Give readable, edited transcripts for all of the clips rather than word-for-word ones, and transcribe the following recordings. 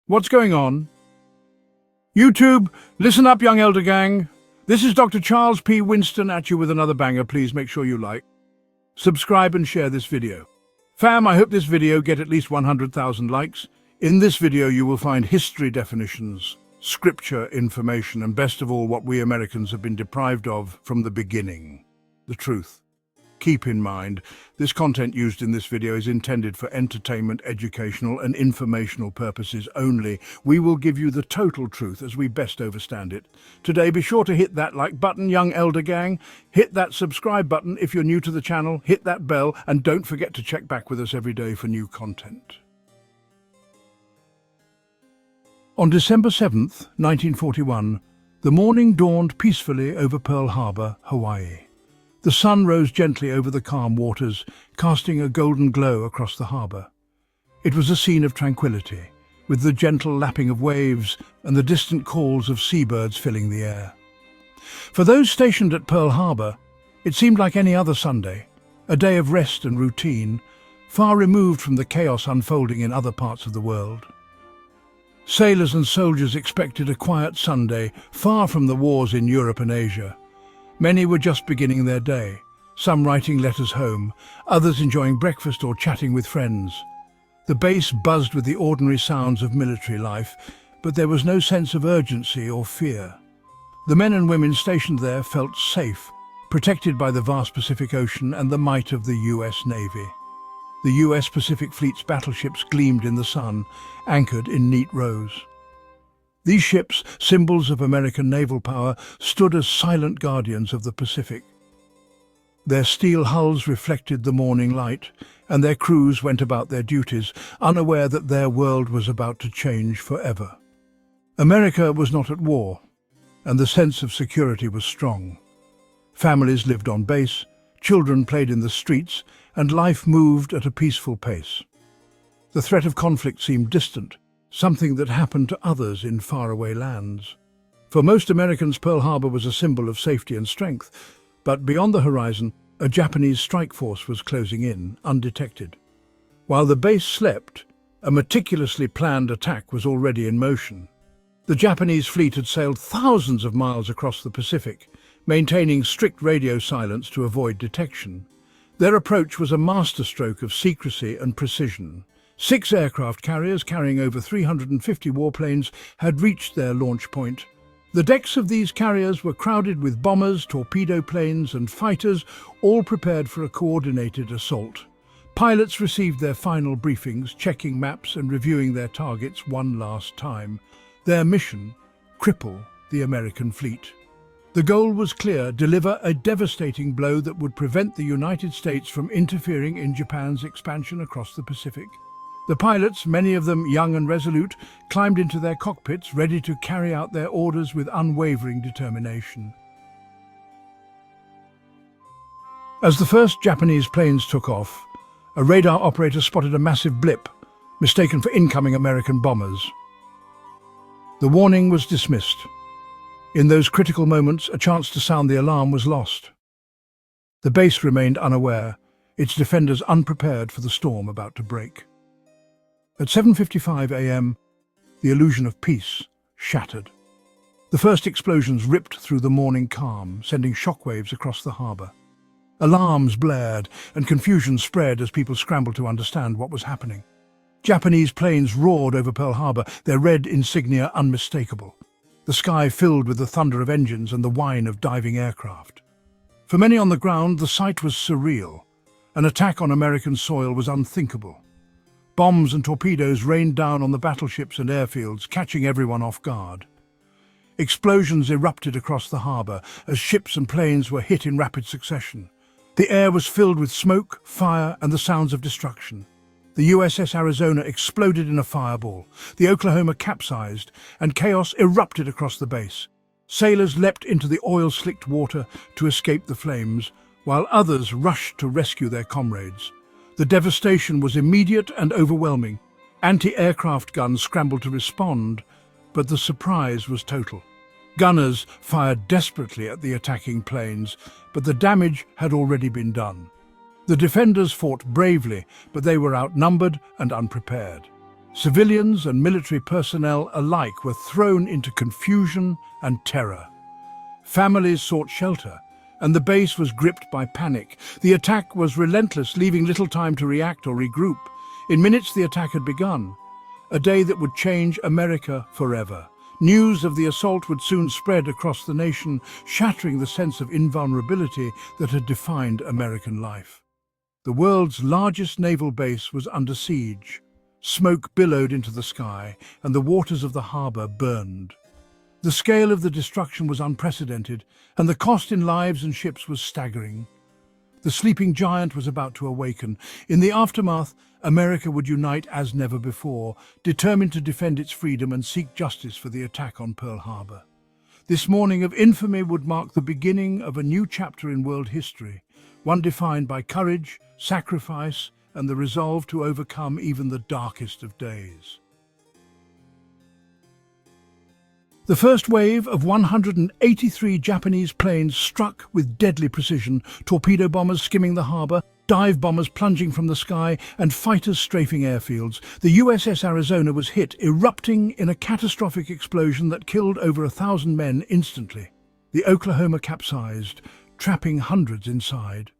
What's going on? YouTube, listen up, young elder gang. This is Dr. Charles P. Winston at you with another banger. Please make sure you like, subscribe and share this video. Fam, I hope this video get at least 100,000 likes. In this video you will find history definitions, scripture information, and best of all what we Americans have been deprived of from the beginning, the truth. Keep in mind, this content used in this video is intended for entertainment, educational and informational purposes only. We will give you the total truth as we best understand it. Today, be sure to hit that like button, young elder gang. Hit that subscribe button if you're new to the channel. Hit that bell and don't forget to check back with us every day for new content. On December 7th, 1941, the morning dawned peacefully over Pearl Harbor, Hawaii. The sun rose gently over the calm waters, casting a golden glow across the harbor. It was a scene of tranquility, with the gentle lapping of waves and the distant calls of seabirds filling the air. For those stationed at Pearl Harbor, it seemed like any other Sunday, a day of rest and routine, far removed from the chaos unfolding in other parts of the world. Sailors and soldiers expected a quiet Sunday, far from the wars in Europe and Asia. Many were just beginning their day, some writing letters home, others enjoying breakfast or chatting with friends. The base buzzed with the ordinary sounds of military life, but there was no sense of urgency or fear. The men and women stationed there felt safe, protected by the vast Pacific Ocean and the might of the U.S. Navy. The U.S. Pacific Fleet's battleships gleamed in the sun, anchored in neat rows. These ships, symbols of American naval power, stood as silent guardians of the Pacific. Their steel hulls reflected the morning light, and their crews went about their duties, unaware that their world was about to change forever. America was not at war, and the sense of security was strong. Families lived on base, children played in the streets, and life moved at a peaceful pace. The threat of conflict seemed distant, something that happened to others in faraway lands. For most Americans, Pearl Harbor was a symbol of safety and strength, but beyond the horizon, a Japanese strike force was closing in, undetected. While the base slept, a meticulously planned attack was already in motion. The Japanese fleet had sailed thousands of miles across the Pacific, maintaining strict radio silence to avoid detection. Their approach was a masterstroke of secrecy and precision. 6 aircraft carriers carrying over 350 warplanes had reached their launch point. The decks of these carriers were crowded with bombers, torpedo planes and fighters, all prepared for a coordinated assault. Pilots received their final briefings, checking maps and reviewing their targets one last time. Their mission: cripple the American fleet. The goal was clear: deliver a devastating blow that would prevent the United States from interfering in Japan's expansion across the Pacific. The pilots, many of them young and resolute, climbed into their cockpits, ready to carry out their orders with unwavering determination. As the first Japanese planes took off, a radar operator spotted a massive blip, mistaken for incoming American bombers. The warning was dismissed. In those critical moments, a chance to sound the alarm was lost. The base remained unaware, its defenders unprepared for the storm about to break. At 7:55 a.m., the illusion of peace shattered. The first explosions ripped through the morning calm, sending shockwaves across the harbor. Alarms blared, and confusion spread as people scrambled to understand what was happening. Japanese planes roared over Pearl Harbor, their red insignia unmistakable. The sky filled with the thunder of engines and the whine of diving aircraft. For many on the ground, the sight was surreal. An attack on American soil was unthinkable. Bombs and torpedoes rained down on the battleships and airfields, catching everyone off guard. Explosions erupted across the harbor as ships and planes were hit in rapid succession. The air was filled with smoke, fire, and the sounds of destruction. The USS Arizona exploded in a fireball. The Oklahoma capsized, and chaos erupted across the base. Sailors leapt into the oil-slicked water to escape the flames, while others rushed to rescue their comrades. The devastation was immediate and overwhelming. Anti-aircraft guns scrambled to respond, but the surprise was total. Gunners fired desperately at the attacking planes, but the damage had already been done. The defenders fought bravely, but they were outnumbered and unprepared. Civilians and military personnel alike were thrown into confusion and terror. Families sought shelter, and the base was gripped by panic. The attack was relentless, leaving little time to react or regroup. In minutes, the attack had begun, a day that would change America forever. News of the assault would soon spread across the nation, shattering the sense of invulnerability that had defined American life. The world's largest naval base was under siege. Smoke billowed into the sky, and the waters of the harbor burned. The scale of the destruction was unprecedented, and the cost in lives and ships was staggering. The sleeping giant was about to awaken. In the aftermath, America would unite as never before, determined to defend its freedom and seek justice for the attack on Pearl Harbor. This morning of infamy would mark the beginning of a new chapter in world history, one defined by courage, sacrifice, and the resolve to overcome even the darkest of days. The first wave of 183 Japanese planes struck with deadly precision, torpedo bombers skimming the harbor, dive bombers plunging from the sky, and fighters strafing airfields. The USS Arizona was hit, erupting in a catastrophic explosion that killed over 1,000 men instantly. The Oklahoma capsized, trapping hundreds inside.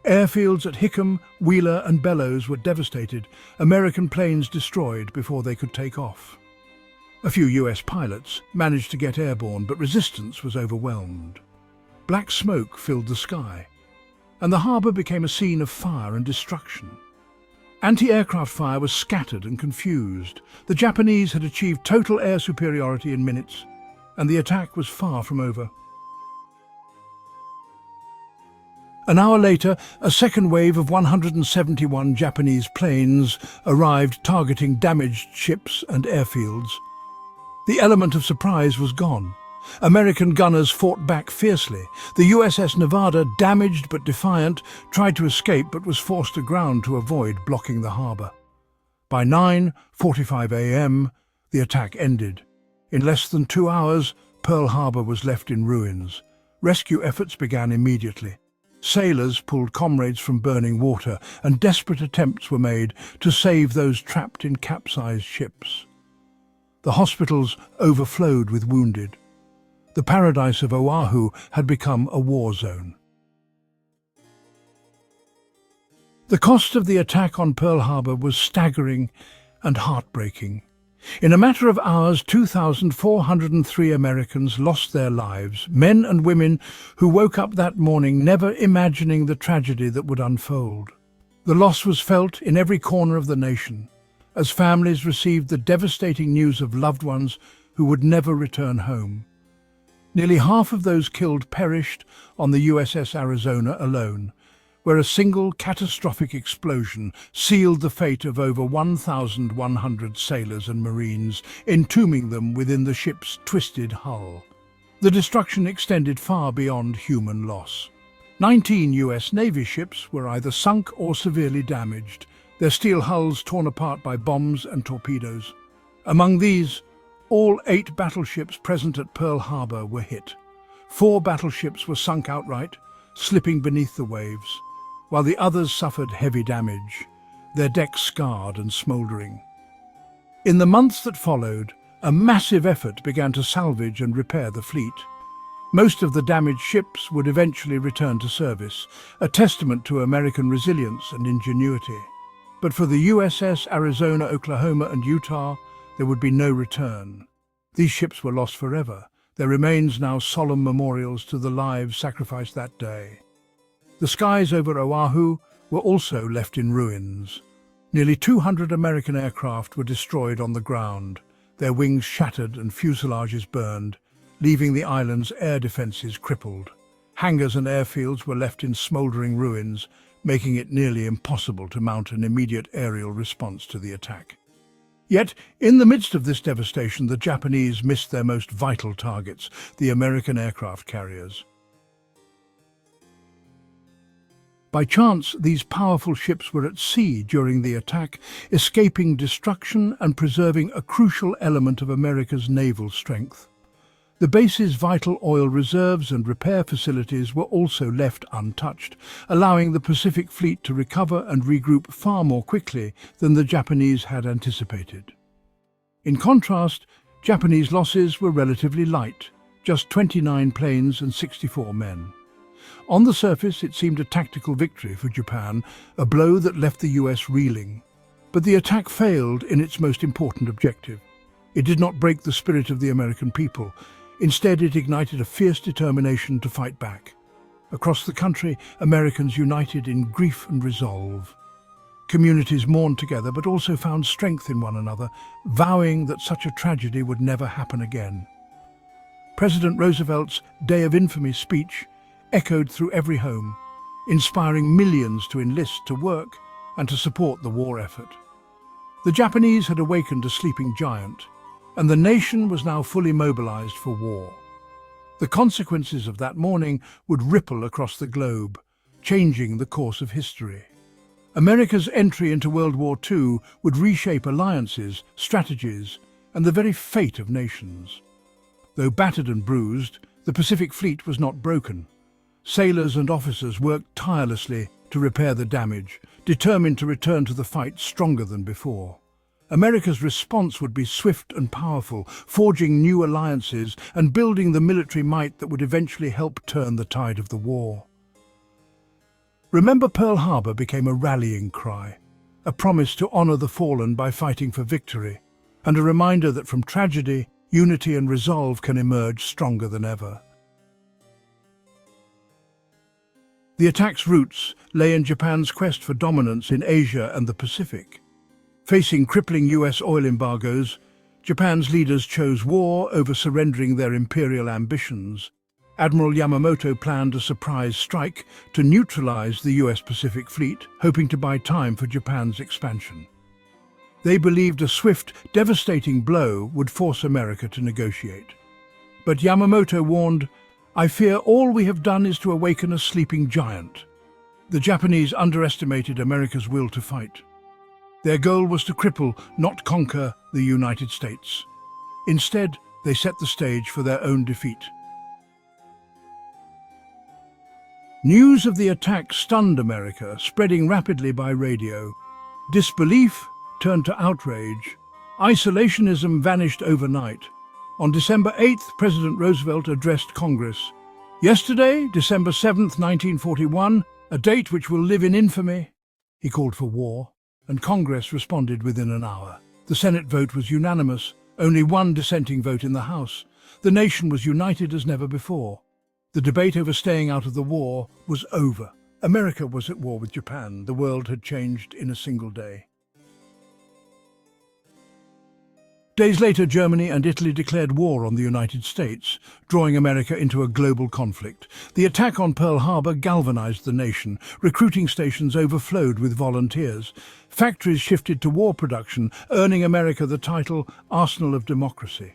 Airfields at Hickam, Wheeler, and Bellows were devastated, American planes destroyed before they could take off. A few US pilots managed to get airborne, but resistance was overwhelmed. Black smoke filled the sky, and the harbor became a scene of fire and destruction. Anti-aircraft fire was scattered and confused. The Japanese had achieved total air superiority in minutes, and the attack was far from over. An hour later, a second wave of 171 Japanese planes arrived, targeting damaged ships and airfields. The element of surprise was gone. American gunners fought back fiercely. The USS Nevada, damaged but defiant, tried to escape but was forced aground to avoid blocking the harbor. By 9:45 a.m., the attack ended. In less than 2 hours, Pearl Harbor was left in ruins. Rescue efforts began immediately. Sailors pulled comrades from burning water, and desperate attempts were made to save those trapped in capsized ships. The hospitals overflowed with wounded. The paradise of Oahu had become a war zone. The cost of the attack on Pearl Harbor was staggering and heartbreaking. In a matter of hours, 2,403 Americans lost their lives, men and women who woke up that morning never imagining the tragedy that would unfold. The loss was felt in every corner of the nation, as families received the devastating news of loved ones who would never return home. Nearly half of those killed perished on the USS Arizona alone, where a single catastrophic explosion sealed the fate of over 1,100 sailors and Marines, entombing them within the ship's twisted hull. The destruction extended far beyond human loss. 19 US Navy ships were either sunk or severely damaged, their steel hulls torn apart by bombs and torpedoes. Among these, all 8 battleships present at Pearl Harbor were hit. 4 battleships were sunk outright, slipping beneath the waves, while the others suffered heavy damage, their decks scarred and smouldering. In the months that followed, a massive effort began to salvage and repair the fleet. Most of the damaged ships would eventually return to service, a testament to American resilience and ingenuity. But for the USS Arizona, Oklahoma, and Utah, there would be no return. These ships were lost forever, their remains now solemn memorials to the lives sacrificed that day. The skies over Oahu were also left in ruins. Nearly 200 American aircraft were destroyed on the ground, their wings shattered and fuselages burned, leaving the island's air defenses crippled. Hangars and airfields were left in smouldering ruins, making it nearly impossible to mount an immediate aerial response to the attack. Yet, in the midst of this devastation, the Japanese missed their most vital targets, the American aircraft carriers. By chance, these powerful ships were at sea during the attack, escaping destruction and preserving a crucial element of America's naval strength. The base's vital oil reserves and repair facilities were also left untouched, allowing the Pacific Fleet to recover and regroup far more quickly than the Japanese had anticipated. In contrast, Japanese losses were relatively light, just 29 planes and 64 men. On the surface, it seemed a tactical victory for Japan, a blow that left the US reeling. But the attack failed in its most important objective. It did not break the spirit of the American people. Instead, it ignited a fierce determination to fight back. Across the country, Americans united in grief and resolve. Communities mourned together but also found strength in one another, vowing that such a tragedy would never happen again. President Roosevelt's Day of Infamy speech echoed through every home, inspiring millions to enlist, to work, and to support the war effort. The Japanese had awakened a sleeping giant, and the nation was now fully mobilized for war. The consequences of that morning would ripple across the globe, changing the course of history. America's entry into World War II would reshape alliances, strategies, and the very fate of nations. Though battered and bruised, the Pacific Fleet was not broken. Sailors and officers worked tirelessly to repair the damage, determined to return to the fight stronger than before. America's response would be swift and powerful, forging new alliances and building the military might that would eventually help turn the tide of the war. Remember Pearl Harbor became a rallying cry, a promise to honor the fallen by fighting for victory, and a reminder that from tragedy, unity and resolve can emerge stronger than ever. The attack's roots lay in Japan's quest for dominance in Asia and the Pacific. Facing crippling US oil embargoes, Japan's leaders chose war over surrendering their imperial ambitions. Admiral Yamamoto planned a surprise strike to neutralize the US Pacific Fleet, hoping to buy time for Japan's expansion. They believed a swift, devastating blow would force America to negotiate. But Yamamoto warned, "I fear all we have done is to awaken a sleeping giant." The Japanese underestimated America's will to fight. Their goal was to cripple, not conquer, the United States. Instead, they set the stage for their own defeat. News of the attack stunned America, spreading rapidly by radio. Disbelief turned to outrage. Isolationism vanished overnight. On December 8th, President Roosevelt addressed Congress. "Yesterday, December 7th, 1941, a date which will live in infamy," he called for war, and Congress responded within an hour. The Senate vote was unanimous, only one dissenting vote in the House. The nation was united as never before. The debate over staying out of the war was over. America was at war with Japan. The world had changed in a single day. Days later, Germany and Italy declared war on the United States, drawing America into a global conflict. The attack on Pearl Harbor galvanized the nation. Recruiting stations overflowed with volunteers. Factories shifted to war production, earning America the title Arsenal of Democracy.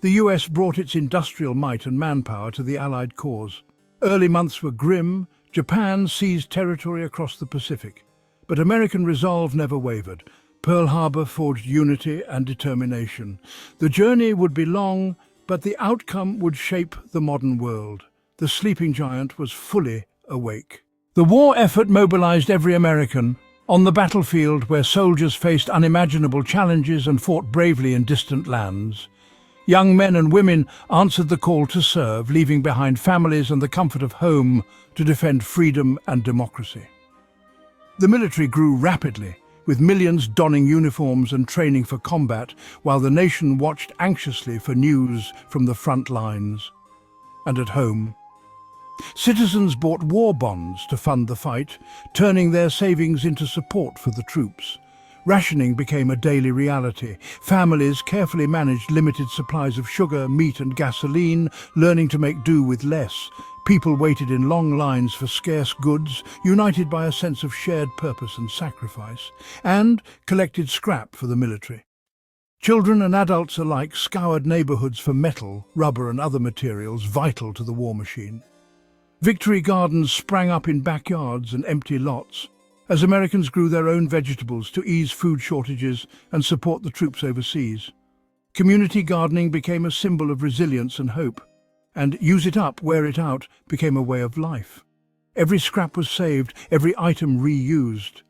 The US brought its industrial might and manpower to the Allied cause. Early months were grim. Japan seized territory across the Pacific. But American resolve never wavered. Pearl Harbor forged unity and determination. The journey would be long, but the outcome would shape the modern world. The sleeping giant was fully awake. The war effort mobilized every American. On the battlefield, where soldiers faced unimaginable challenges and fought bravely in distant lands, young men and women answered the call to serve, leaving behind families and the comfort of home to defend freedom and democracy. The military grew rapidly, with millions donning uniforms and training for combat, while the nation watched anxiously for news from the front lines. And at home, citizens bought war bonds to fund the fight, turning their savings into support for the troops. Rationing became a daily reality. Families carefully managed limited supplies of sugar, meat and gasoline, learning to make do with less. People waited in long lines for scarce goods, united by a sense of shared purpose and sacrifice, and collected scrap for the military. Children and adults alike scoured neighborhoods for metal, rubber and other materials vital to the war machine. Victory gardens sprang up in backyards and empty lots, as Americans grew their own vegetables to ease food shortages and support the troops overseas. Community gardening became a symbol of resilience and hope, and use it up, wear it out became a way of life. Every scrap was saved, every item reused.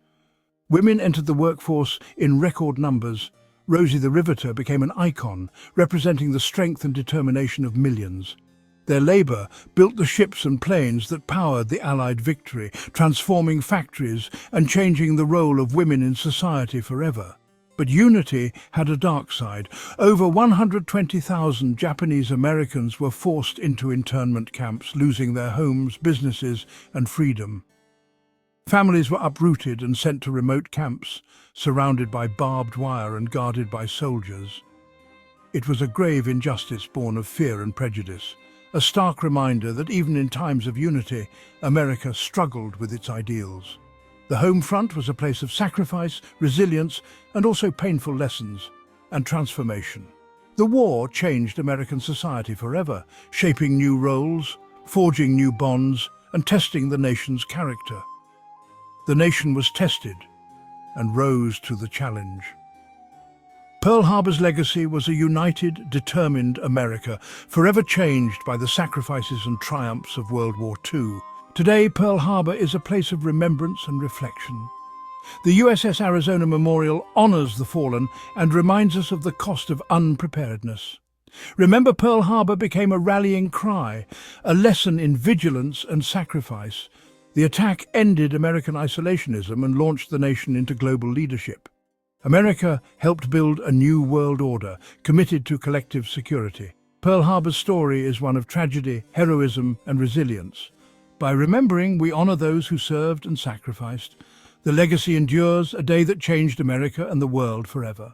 Women entered the workforce in record numbers. Rosie the Riveter became an icon, representing the strength and determination of millions. Their labour built the ships and planes that powered the Allied victory, transforming factories and changing the role of women in society forever. But unity had a dark side. Over 120,000 Japanese Americans were forced into internment camps, losing their homes, businesses, and freedom. Families were uprooted and sent to remote camps, surrounded by barbed wire and guarded by soldiers. It was a grave injustice born of fear and prejudice, a stark reminder that even in times of unity, America struggled with its ideals. The home front was a place of sacrifice, resilience, and also painful lessons and transformation. The war changed American society forever, shaping new roles, forging new bonds, and testing the nation's character. The nation was tested and rose to the challenge. Pearl Harbor's legacy was a united, determined America, forever changed by the sacrifices and triumphs of World War II. Today, Pearl Harbor is a place of remembrance and reflection. The USS Arizona Memorial honors the fallen and reminds us of the cost of unpreparedness. Remember, Pearl Harbor became a rallying cry, a lesson in vigilance and sacrifice. The attack ended American isolationism and launched the nation into global leadership. America helped build a new world order, committed to collective security. Pearl Harbor's story is one of tragedy, heroism, and resilience. By remembering, we honor those who served and sacrificed. The legacy endures, a day that changed America and the world forever.